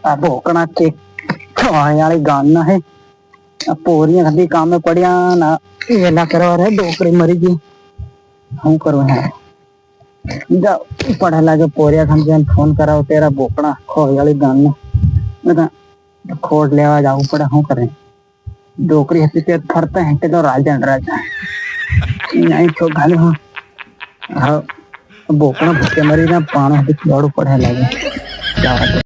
આ ભોકણા ચેક વાળી ગામના હે પોરિયા ખાલી કામે પડ્યા ના વેલા કરવા રે ડોકરી મરી ગઈ શું કરવું હે જા પડે લાગે પોરિયા સમજે ફોન કરાવો તેરા ભોકણા ખોયાળી ગામના બધા ખોટ લેવા જવું પડે શું કરે ડોકરી હતી તે ફરતા હે તે તો રાજા નહીં છો ગાલી હું હા ભોકણા ભૂકે મરીને પાણી હતી પીવાડું પડે લાગે જવા દે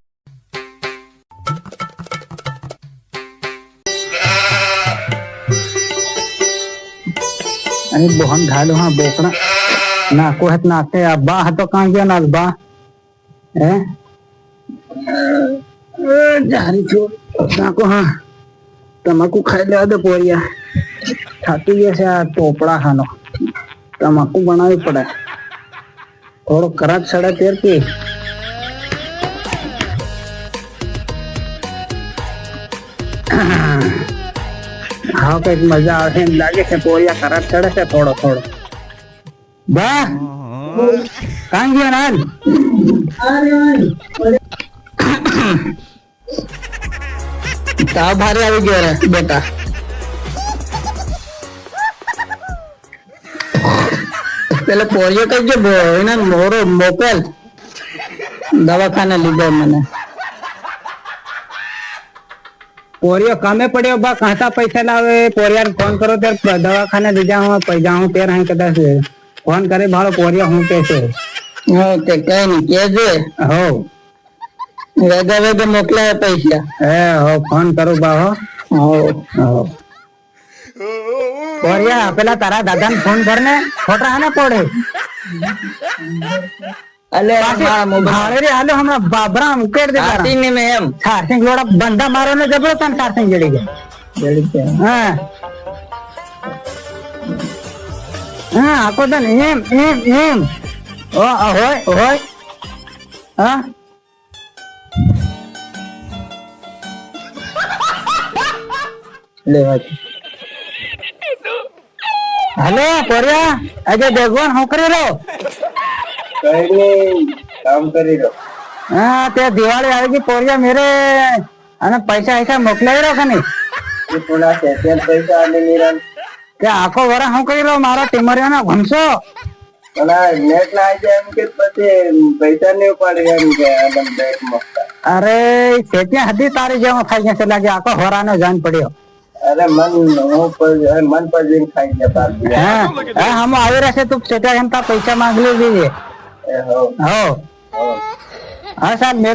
અને બોહન ઘાલો હા બોકડા નાકો હત નાખતે અબ્બા હતો કાં ગયા ના અબ્બા હે જારી છો નાકો હા તમાકુ ખાઈ લેવા દે પોરિયા થાકી ગયા છે આ ટોપડા ખાનો તમાકુ બનાવવી પડે થોડો કરાક સડે તેર કે હા કઈક મજા આવે એમ લાગે છે પોરિયા ખરાબ ચડે છે થોડો થોડો બા કાં ગયા નાલ તાવ ભારે આવી ગયો રે બેટા પેલો પોરિયો કઈ ગયો એના મોરો મોકલ દવાખાને લીધો મને પોરિયો કામે પડ્યો બા कहता पैसा लावे पोरिया फोन करो तेरे दवाखाने ले जाऊं पैसा हूं तेरे हैं कदा से फोन करे भालो पोरिया हूं कैसे हो ते कहीं नहीं के जे हो वेगा वेगा मोकला है पैसा हो फोन करो बा हो पोरिया पेला तारा दादा ने फोन करने छोटा है ना पड़े अले हमारा मोबाइल अरे हालो हमरा बाबरा मुकेट दे चार्जिंग में एम चार्जिंग लोड़ा बंदा मारो ने जबरो तन चार्जिंग जड़ी गया हां हां आको दन एम ओ होय हां ले વાત हेलो पोरिया अजय देवगन हो करे रो काम करी रो हाँ ते दिवाली आएगी पोरिया मेरे अने पैसा ऐसा मोकलाई रो कने ये थोड़ा सेशन पैसा आने निरन क्या आखो वरा हूं करी रो मारा टिमरिया ना घुमसो अला नेट ना आजे एम के पते पैसा नहीं पड़ गया एम के आदम बैठ मस्ता अरे सेटिया हदी तारी जेव खाई जैसे लागे आखो वरा नो जान पड़ियो अरे मन पर दिन खाई जाता है हम आवे रहे तू सेटा हम का पैसा मांग ले दीजिए हो हाँ साहब